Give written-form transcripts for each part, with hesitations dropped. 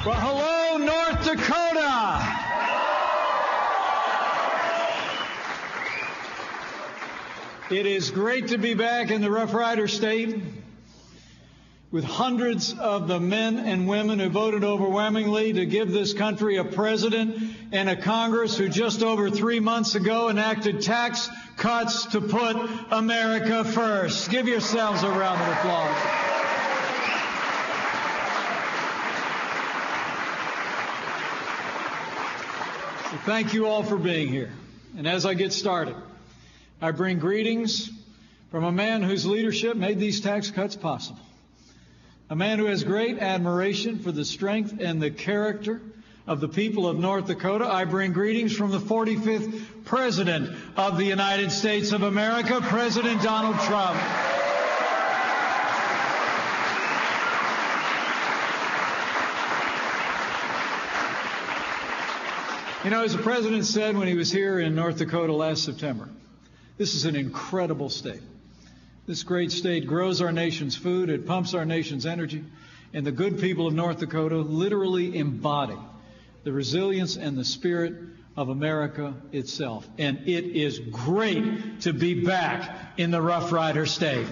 Well, hello, North Dakota. It is great to be back in the Rough Rider State with hundreds of the men and women who voted overwhelmingly to give this country a president and a Congress who just over 3 months ago enacted tax cuts to put America first. Give yourselves a round of applause. Thank you all for being here. And as I get started, I bring greetings from a man whose leadership made these tax cuts possible. A man who has great admiration for the strength and the character of the people of North Dakota. I bring greetings from the 45th President of the United States of America, President Donald Trump. You know, as the President said when he was here in North Dakota last September, this is an incredible state. This great state grows our nation's food, it pumps our nation's energy, and the good people of North Dakota literally embody the resilience and the spirit of America itself. And it is great to be back in the Rough Rider State.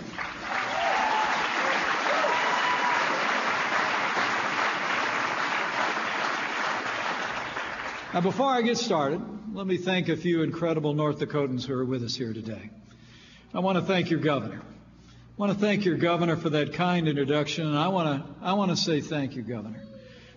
Now, before I get started, let me thank a few incredible North Dakotans who are with us here today. I want to thank your governor. I want to thank your governor for that kind introduction, and I want to say thank you, Governor,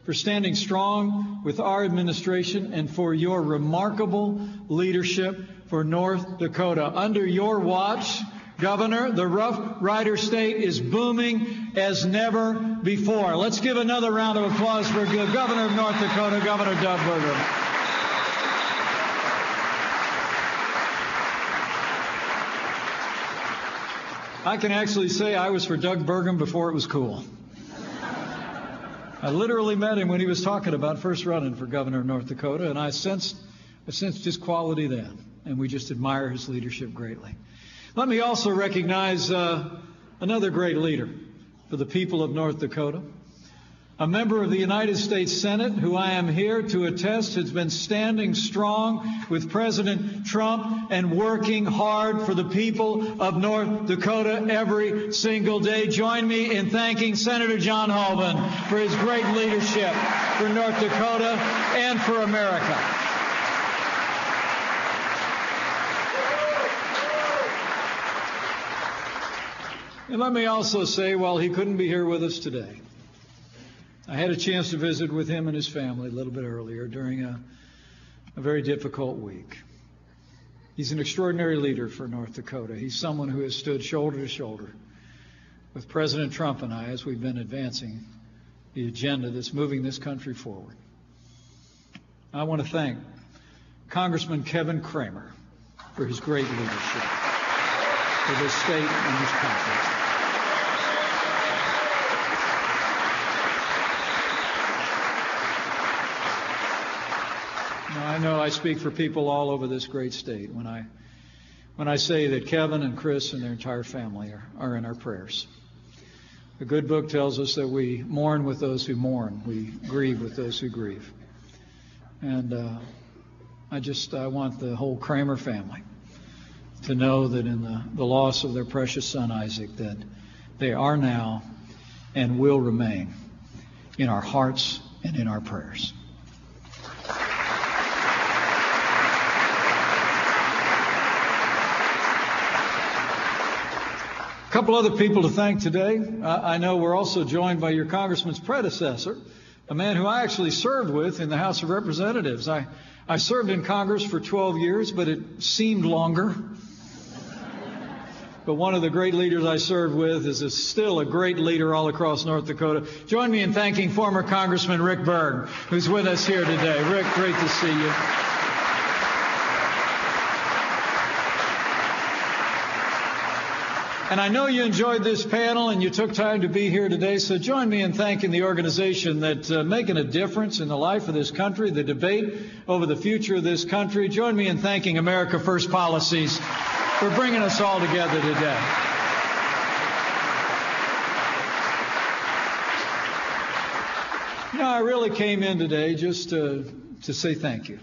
for standing strong with our administration and for your remarkable leadership for North Dakota. Under your watch, Governor, the Rough Rider State is booming as never before. Let's give another round of applause for the Governor of North Dakota, Governor Doug Burgum. I can actually say I was for Doug Burgum before it was cool. I literally met him when he was talking about first running for governor of North Dakota, and I sensed his quality then, and we just admire his leadership greatly. Let me also recognize another great leader for the people of North Dakota, a member of the United States Senate who I am here to attest has been standing strong with President Trump and working hard for the people of North Dakota every single day. Join me in thanking Senator John Hoeven for his great leadership for North Dakota and for America. And let me also say, while he couldn't be here with us today, I had a chance to visit with him and his family a little bit earlier during a very difficult week. He's an extraordinary leader for North Dakota. He's someone who has stood shoulder to shoulder with President Trump and I as we've been advancing the agenda that's moving this country forward. I want to thank Congressman Kevin Cramer for his great leadership for this state and this country. Now, I know I speak for people all over this great state when I say that Kevin and Chris and their entire family are in our prayers. The good book tells us that we mourn with those who mourn. We grieve with those who grieve. And I want the whole Kramer family to know that in the loss of their precious son, Isaac, that they are now and will remain in our hearts and in our prayers. A couple other people to thank today. I know we're also joined by your congressman's predecessor, a man who I actually served with in the House of Representatives. I served in Congress for 12 years, but it seemed longer. But one of the great leaders I served with is still a great leader all across North Dakota. Join me in thanking former Congressman Rick Berg, who's with us here today. Rick, great to see you. And I know you enjoyed this panel and you took time to be here today, so join me in thanking the organization that's making a difference in the life of this country, the debate over the future of this country. Join me in thanking America First Policies for bringing us all together today. I really came in today just to say thank you.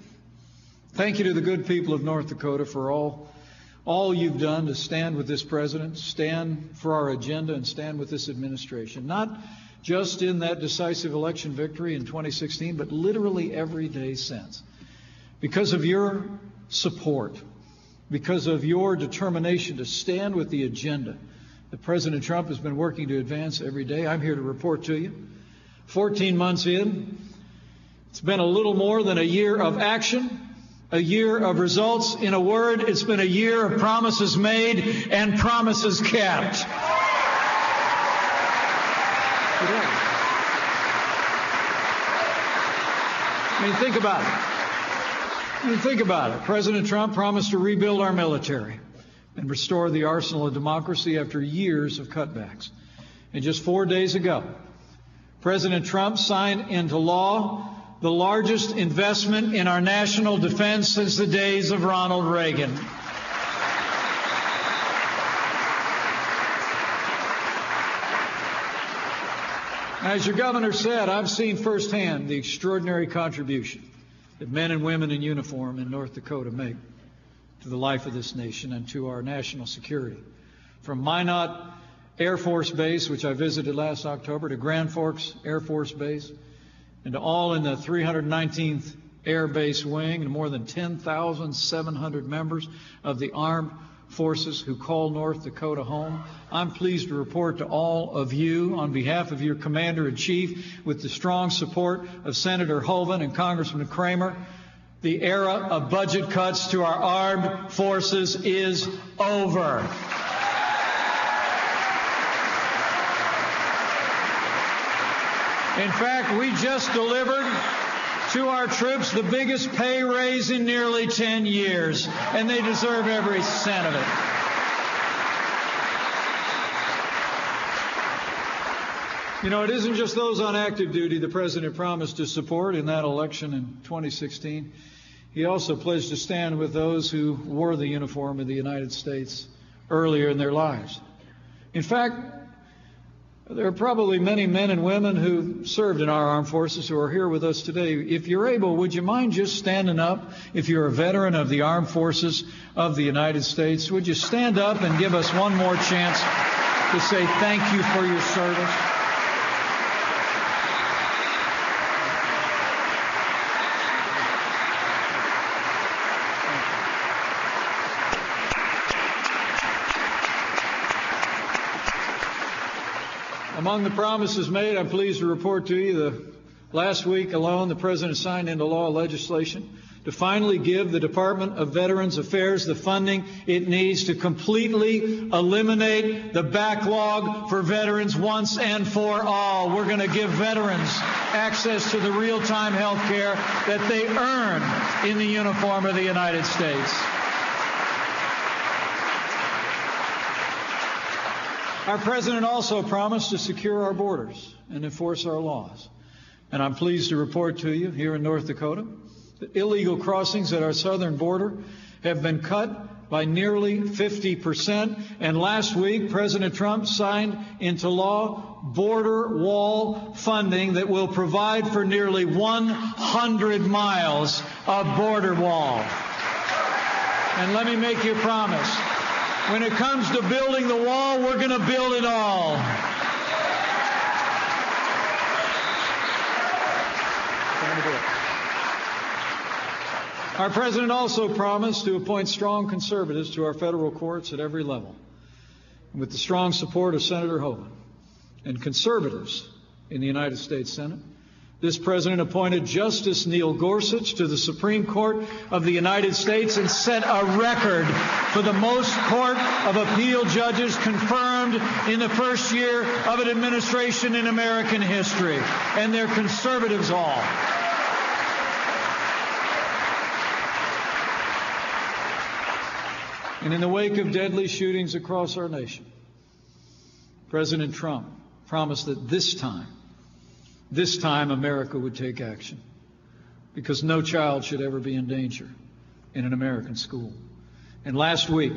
Thank you to the good people of North Dakota for all you've done to stand with this president, stand for our agenda, and stand with this administration. Not just in that decisive election victory in 2016, but literally every day since. Because of your support, because of your determination to stand with the agenda that President Trump has been working to advance every day, I'm here to report to you. 14 months in, it's been a little more than a year of action, a year of results. In a word, it's been a year of promises made and promises kept. Think about it. President Trump promised to rebuild our military and restore the arsenal of democracy after years of cutbacks. And just 4 days ago, President Trump signed into law the largest investment in our national defense since the days of Ronald Reagan. As your governor said, I've seen firsthand the extraordinary contribution that men and women in uniform in North Dakota make to the life of this nation and to our national security. From Minot Air Force Base, which I visited last October, to Grand Forks Air Force Base, and to all in the 319th Air Base Wing, and more than 10,700 members of the armed forces who call North Dakota home. I'm pleased to report to all of you, on behalf of your Commander-in-Chief, with the strong support of Senator Hoeven and Congressman Kramer, the era of budget cuts to our armed forces is over. In fact, we just delivered to our troops the biggest pay raise in nearly 10 years, and they deserve every cent of it. You know, it isn't just those on active duty the president promised to support in that election in 2016. He also pledged to stand with those who wore the uniform of the United States earlier in their lives. In fact, there are probably many men and women who served in our armed forces who are here with us today. If you're able, would you mind just standing up? If you're a veteran of the armed forces of the United States, would you stand up and give us one more chance to say thank you for your service? Among the promises made, I'm pleased to report to you last week alone, the President signed into law legislation to finally give the Department of Veterans Affairs the funding it needs to completely eliminate the backlog for veterans once and for all. We're going to give veterans access to the real-time health care that they earn in the uniform of the United States. Our president also promised to secure our borders and enforce our laws. And I'm pleased to report to you here in North Dakota that illegal crossings at our southern border have been cut by nearly 50%. And last week, President Trump signed into law border wall funding that will provide for nearly 100 miles of border wall. And let me make you a promise. When it comes to building the wall, we're going to build it all. Our president also promised to appoint strong conservatives to our federal courts at every level. With the strong support of Senator Hoeven and conservatives in the United States Senate, this president appointed Justice Neil Gorsuch to the Supreme Court of the United States and set a record for the most Court of Appeal judges confirmed in the first year of an administration in American history. And they're conservatives all. And in the wake of deadly shootings across our nation, President Trump promised that this time America would take action, because no child should ever be in danger in an American school. And last week,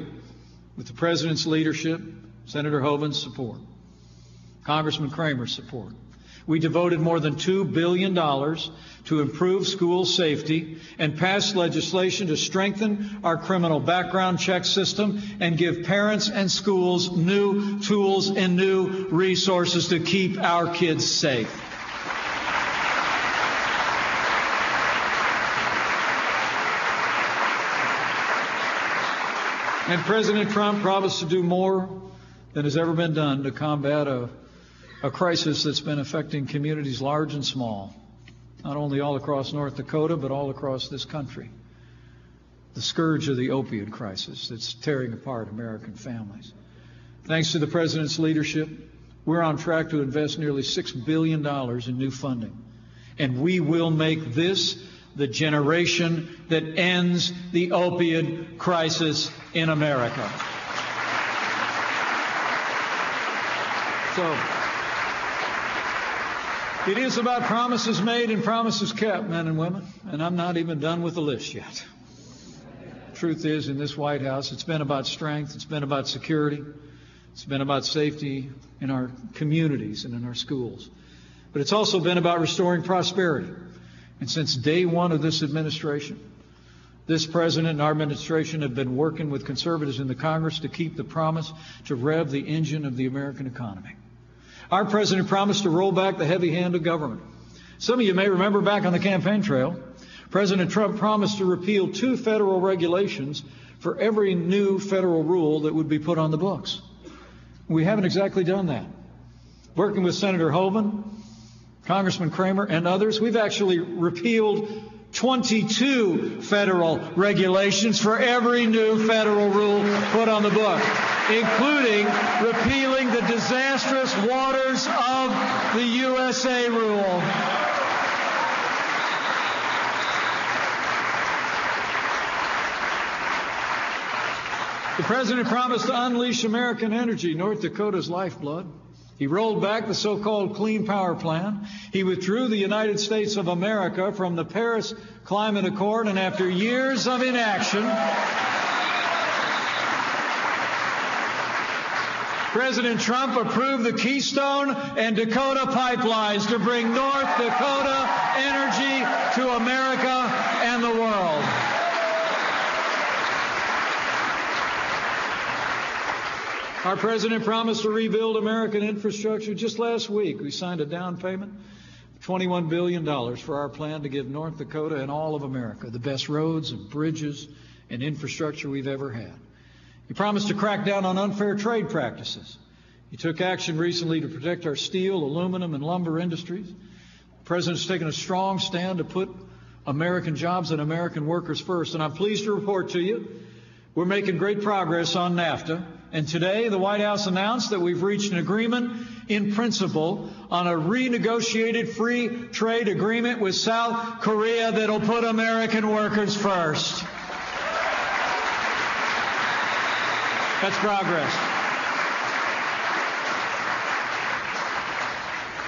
with the president's leadership, Senator Hoeven's support, Congressman Kramer's support, We devoted more than $2 billion to improve school safety and passed legislation to strengthen our criminal background check system and give parents and schools new tools and new resources to keep our kids safe. And President Trump promised to do more than has ever been done to combat a crisis that's been affecting communities large and small, not only all across North Dakota, but all across this country. The scourge of the opioid crisis that's tearing apart American families. Thanks to the President's leadership, we're on track to invest nearly $6 billion in new funding. And we will make this the generation that ends the opioid crisis in America. So, it is about promises made and promises kept, men and women, and I'm not even done with the list yet. Truth is, in this White House, it's been about strength, it's been about security, it's been about safety in our communities and in our schools. But it's also been about restoring prosperity. And since day one of this administration, this president and our administration have been working with conservatives in the Congress to keep the promise to rev the engine of the American economy. Our president promised to roll back the heavy hand of government. Some of you may remember back on the campaign trail, President Trump promised to repeal 2 federal regulations for every new federal rule that would be put on the books. We haven't exactly done that. Working with Senator Hoeven, Congressman Kramer, and others, we've actually repealed 22 federal regulations for every new federal rule put on the book, including repealing the disastrous waters of the USA rule. The president promised to unleash American energy, North Dakota's lifeblood. He rolled back the so-called Clean Power Plan. He withdrew the United States of America from the Paris Climate Accord, and after years of inaction, President Trump approved the Keystone and Dakota pipelines to bring North Dakota energy to America and the world. Our president promised to rebuild American infrastructure. Just last week, we signed a down payment of $21 billion for our plan to give North Dakota and all of America the best roads and bridges and infrastructure we've ever had. He promised to crack down on unfair trade practices. He took action recently to protect our steel, aluminum, and lumber industries. The president's taken a strong stand to put American jobs and American workers first. And I'm pleased to report to you, we're making great progress on NAFTA. And today, the White House announced that we've reached an agreement in principle on a renegotiated free trade agreement with South Korea that'll put American workers first. That's progress.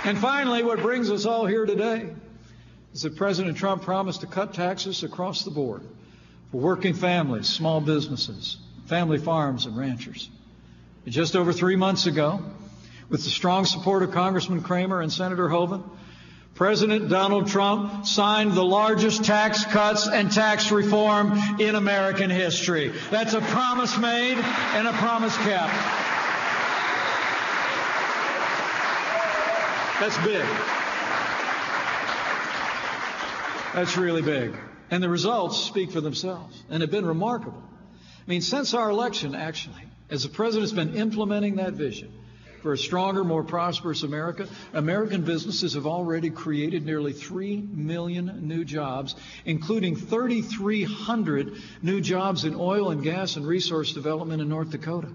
And finally, what brings us all here today is that President Trump promised to cut taxes across the board for working families, small businesses, family farms and ranchers. And just over 3 months ago, with the strong support of Congressman Kramer and Senator Hoeven, President Donald Trump signed the largest tax cuts and tax reform in American history. That's a promise made and a promise kept. That's big. That's really big. And the results speak for themselves and have been remarkable. I mean, since our election, actually, as the president's been implementing that vision for a stronger, more prosperous America, American businesses have already created nearly 3 million new jobs, including 3,300 new jobs in oil and gas and resource development in North Dakota.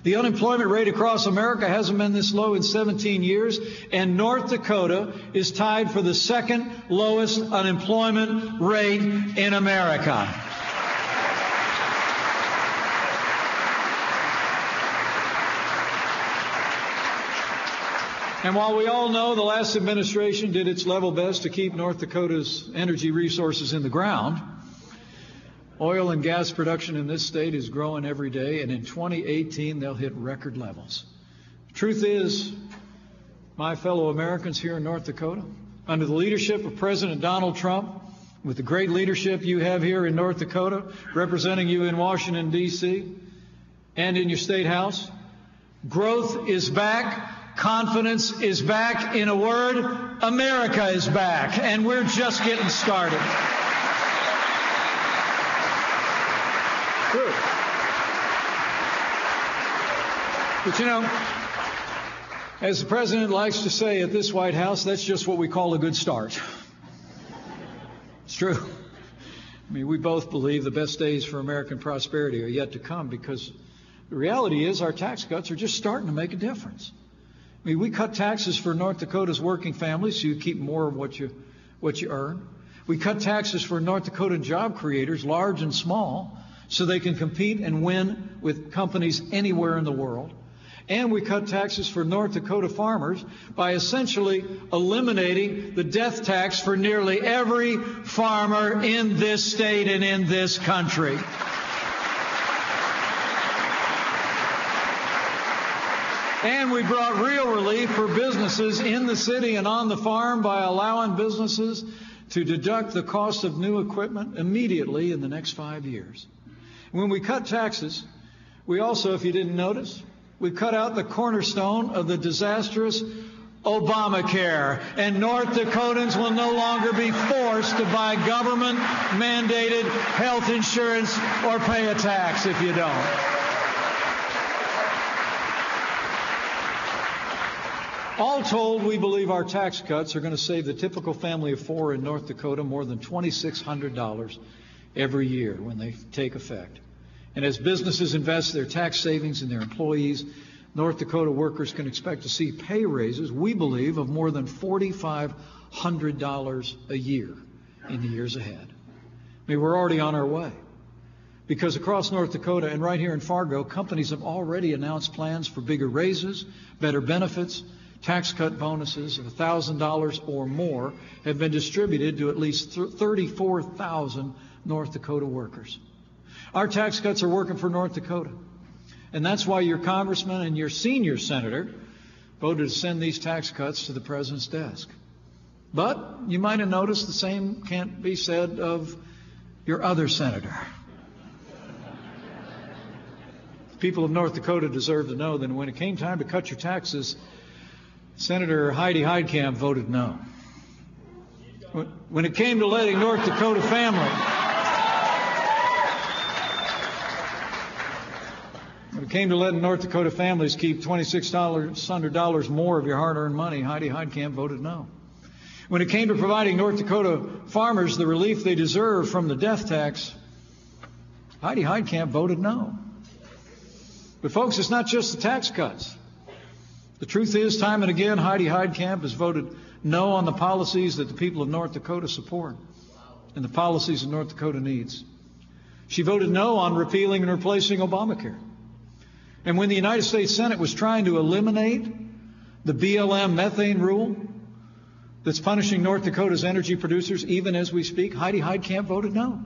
The unemployment rate across America hasn't been this low in 17 years, and North Dakota is tied for the second lowest unemployment rate in America. And while we all know the last administration did its level best to keep North Dakota's energy resources in the ground, oil and gas production in this state is growing every day, and in 2018 they'll hit record levels. The truth is, my fellow Americans here in North Dakota, under the leadership of President Donald Trump, with the great leadership you have here in North Dakota, representing you in Washington, D.C., and in your state house, growth is back, confidence is back. In a word, America is back, and we're just getting started. Good. But you know, as the President likes to say at this White House, that's just what we call a good start. It's true. I mean, we both believe the best days for American prosperity are yet to come, because the reality is our tax cuts are just starting to make a difference. I mean, we cut taxes for North Dakota's working families so you keep more of what you earn. We cut taxes for North Dakota job creators, large and small, so they can compete and win with companies anywhere in the world. And we cut taxes for North Dakota farmers by essentially eliminating the death tax for nearly every farmer in this state and in this country. And we brought real relief for businesses in the city and on the farm by allowing businesses to deduct the cost of new equipment immediately in the next 5 years. When we cut taxes, we also, if you didn't notice, we cut out the cornerstone of the disastrous Obamacare, and North Dakotans will no longer be forced to buy government-mandated health insurance or pay a tax if you don't. All told, we believe our tax cuts are going to save the typical family of four in North Dakota more than $2,600 every year when they take effect. And as businesses invest their tax savings in their employees, North Dakota workers can expect to see pay raises, we believe, of more than $4,500 a year in the years ahead. I mean, we're already on our way, because across North Dakota and right here in Fargo, companies have already announced plans for bigger raises, better benefits. Tax cut bonuses of $1,000 or more have been distributed to at least 34,000 North Dakota workers. Our tax cuts are working for North Dakota. And that's why your congressman and your senior senator voted to send these tax cuts to the president's desk. But you might have noticed the same can't be said of your other senator. The people of North Dakota deserve to know that when it came time to cut your taxes, Senator Heidi Heitkamp voted no. When it came to letting North Dakota families keep $2,600 more of your hard-earned money, Heidi Heitkamp voted no. When it came to providing North Dakota farmers the relief they deserve from the death tax, Heidi Heitkamp voted no. But folks, it's not just the tax cuts. The truth is, time and again, Heidi Heitkamp has voted no on the policies that the people of North Dakota support and the policies that North Dakota needs. She voted no on repealing and replacing Obamacare. And when the United States Senate was trying to eliminate the BLM methane rule that's punishing North Dakota's energy producers even as we speak, Heidi Heitkamp voted no.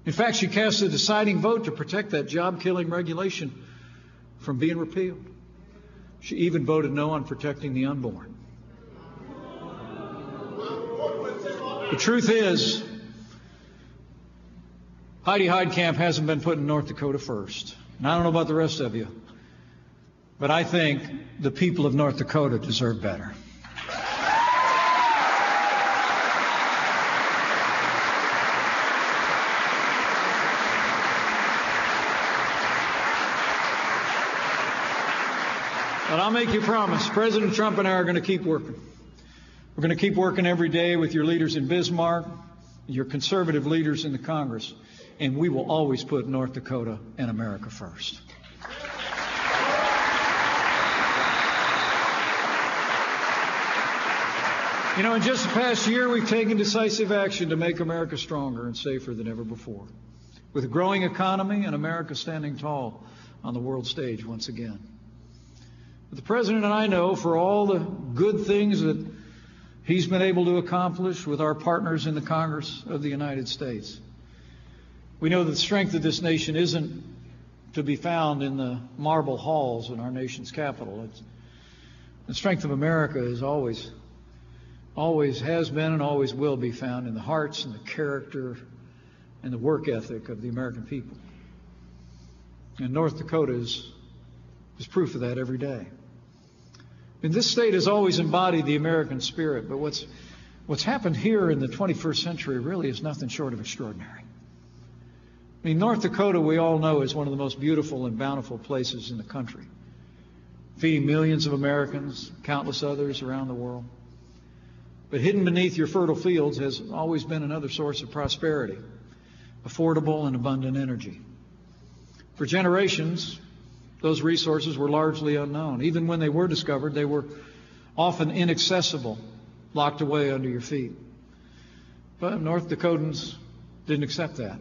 In fact, she cast a deciding vote to protect that job-killing regulation from being repealed. She even voted no on protecting the unborn. The truth is, Heidi Heitkamp hasn't been putting North Dakota first. And I don't know about the rest of you, but I think the people of North Dakota deserve better. But I'll make you a promise. President Trump and I are going to keep working. We're going to keep working every day with your leaders in Bismarck, your conservative leaders in the Congress, and we will always put North Dakota and America first. You know, in just the past year, we've taken decisive action to make America stronger and safer than ever before, with a growing economy and America standing tall on the world stage once again. But the President and I know, for all the good things that he's been able to accomplish with our partners in the Congress of the United States, we know that the strength of this nation isn't to be found in the marble halls in our nation's capital. The strength of America is always has been and always will be found in the hearts and the character and the work ethic of the American people. And North Dakota is proof of that every day. And this state has always embodied the American spirit, but what's happened here in the 21st century really is nothing short of extraordinary. I mean, North Dakota, we all know, is one of the most beautiful and bountiful places in the country, feeding millions of Americans, countless others around the world. But hidden beneath your fertile fields has always been another source of prosperity, affordable and abundant energy. For generations, those resources were largely unknown. Even when they were discovered, they were often inaccessible, locked away under your feet. But North Dakotans didn't accept that.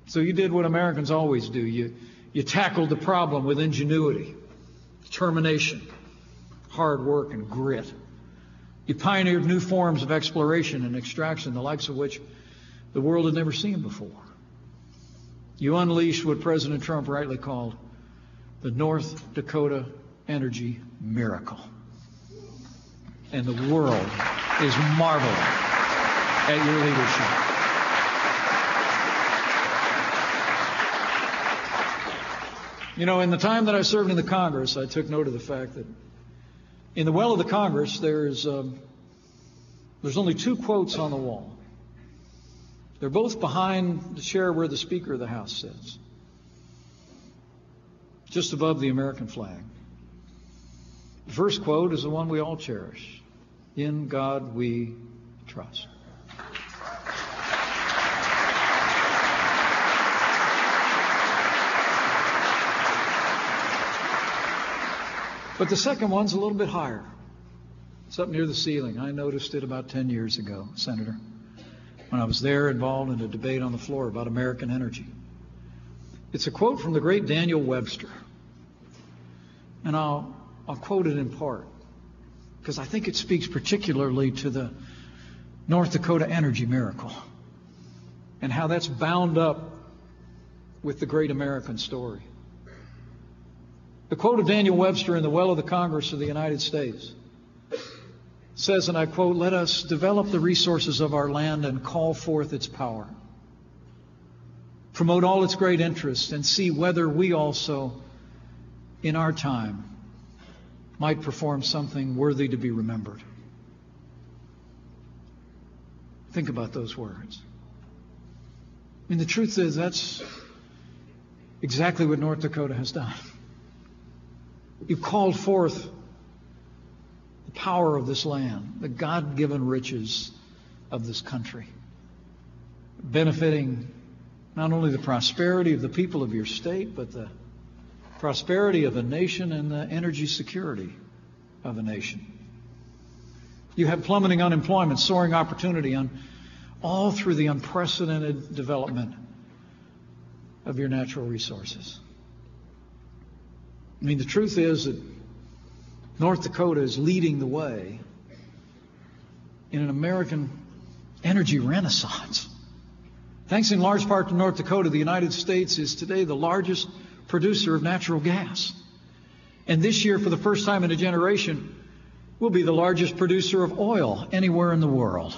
So you did what Americans always do. You tackled the problem with ingenuity, determination, hard work, and grit. You pioneered new forms of exploration and extraction, the likes of which the world had never seen before. You unleashed what President Trump rightly called the North Dakota energy miracle. And the world is marveling at your leadership. You know, in the time that I served in the Congress, I took note of the fact that in the well of the Congress, there's only two quotes on the wall. They're both behind the chair where the Speaker of the House sits, just above the American flag. The first quote is the one we all cherish. In God we trust. But the second one's a little bit higher. It's up near the ceiling. I noticed it about 10 years ago, Senator, when I was there involved in a debate on the floor about American energy. It's a quote from the great Daniel Webster. And I'll quote it in part because I think it speaks particularly to the North Dakota energy miracle and how that's bound up with the great American story. The quote of Daniel Webster in the well of the Congress of the United States says, and I quote, "Let us develop the resources of our land and call forth its power. Promote all its great interests and see whether we also, in our time, might perform something worthy to be remembered." Think about those words. I mean, the truth is that's exactly what North Dakota has done. You've called forth the power of this land, the God-given riches of this country, benefiting not only the prosperity of the people of your state, but the prosperity of a nation and the energy security of a nation. You have plummeting unemployment, soaring opportunity, all through the unprecedented development of your natural resources. I mean, the truth is that North Dakota is leading the way in an American energy renaissance. Thanks in large part to North Dakota, the United States is today the largest producer of natural gas. And this year, for the first time in a generation, we'll be the largest producer of oil anywhere in the world.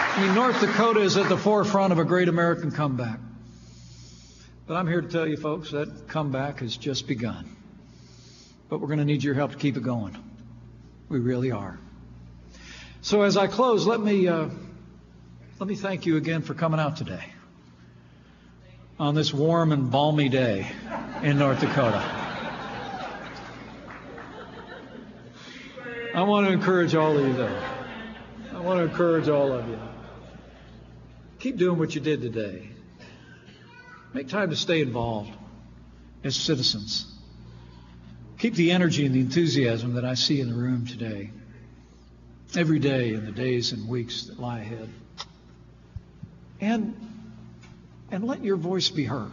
I mean, North Dakota is at the forefront of a great American comeback. But I'm here to tell you, folks, that comeback has just begun. But we're going to need your help to keep it going. We really are. So as I close, let me thank you again for coming out today on this warm and balmy day in North Dakota. I want to encourage all of you, though. I want to encourage all of you. Keep doing what you did today. Make time to stay involved as citizens. Keep the energy and the enthusiasm that I see in the room today, every day in the days and weeks that lie ahead. And let your voice be heard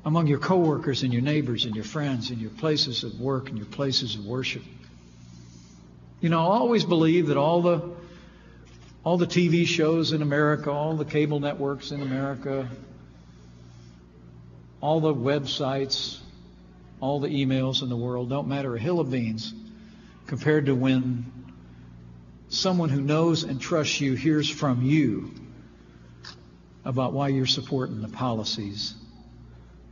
among your coworkers and your neighbors and your friends and your places of work and your places of worship. You know, I always believe that all all the TV shows in America, all the cable networks in America, all the websites, all the emails in the world don't matter a hill of beans compared to when someone who knows and trusts you hears from you about why you're supporting the policies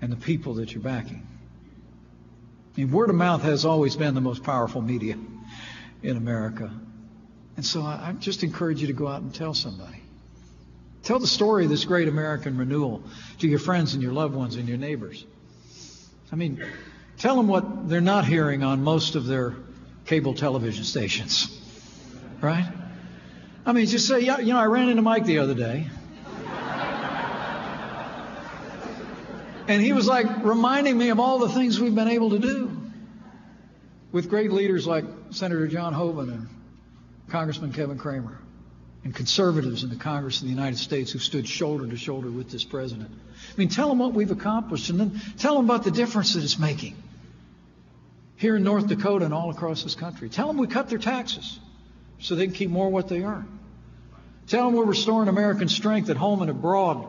and the people that you're backing. I mean, word of mouth has always been the most powerful media in America. And so I just encourage you to go out and tell somebody. Tell the story of this great American renewal to your friends and your loved ones and your neighbors. I mean, tell them what they're not hearing on most of their cable television stations. Right? I mean, just say, yeah, you know, I ran into Mike the other day. And he was like reminding me of all the things we've been able to do with great leaders like Senator John Hoeven and Congressman Kevin Cramer and conservatives in the Congress of the United States who stood shoulder to shoulder with this president. I mean, tell them what we've accomplished and then tell them about the difference that it's making here in North Dakota and all across this country. Tell them we cut their taxes so they can keep more of what they earn. Tell them we're restoring American strength at home and abroad.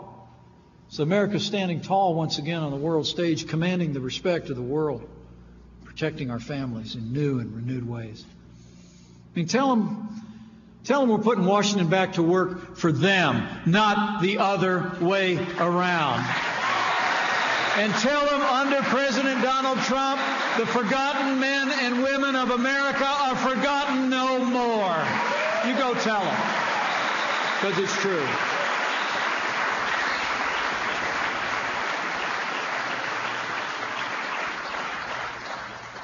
So America's standing tall once again on the world stage, commanding the respect of the world, protecting our families in new and renewed ways. I mean, tell them we're putting Washington back to work for them, not the other way around. And tell them under President Donald Trump, the forgotten men and women of America are forgotten no more. You go tell them, because it's true.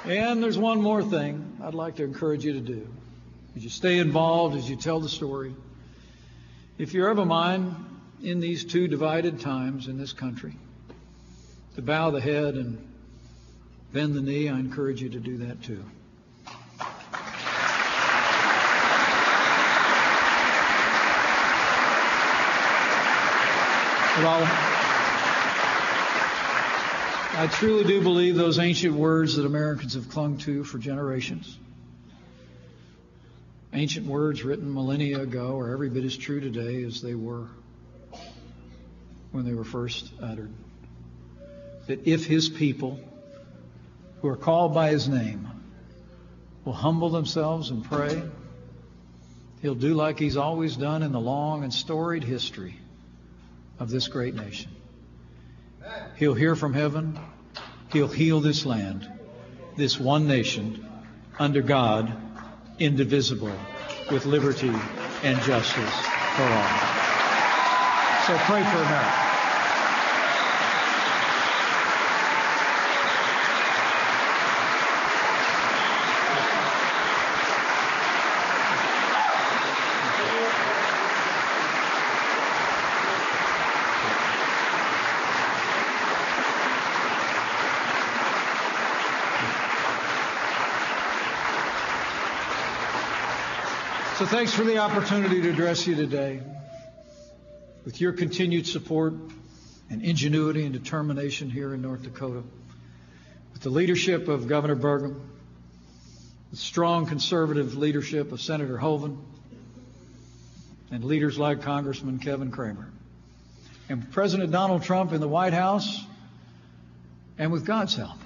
And there's one more thing I'd like to encourage you to do. As you stay involved, as you tell the story, if you're of a mind in these two divided times in this country to bow the head and bend the knee, I encourage you to do that too. But I truly do believe those ancient words that Americans have clung to for generations, ancient words written millennia ago, are every bit as true today as they were when they were first uttered. That if His people who are called by His name will humble themselves and pray, He'll do like He's always done in the long and storied history of this great nation. He'll hear from heaven. He'll heal this land, this one nation, under God, indivisible, with liberty and justice for all. So pray for America. So thanks for the opportunity to address you today. With your continued support and ingenuity and determination here in North Dakota, with the leadership of Governor Burgum, the strong conservative leadership of Senator Hoeven, and leaders like Congressman Kevin Cramer, and President Donald Trump in the White House, and with God's help,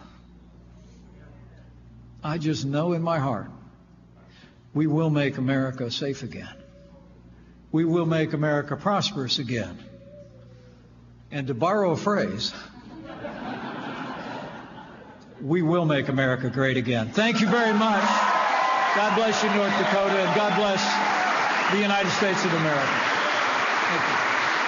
I just know in my heart we will make America safe again. We will make America prosperous again. And to borrow a phrase, we will make America great again. Thank you very much. God bless you, North Dakota, and God bless the United States of America. Thank you.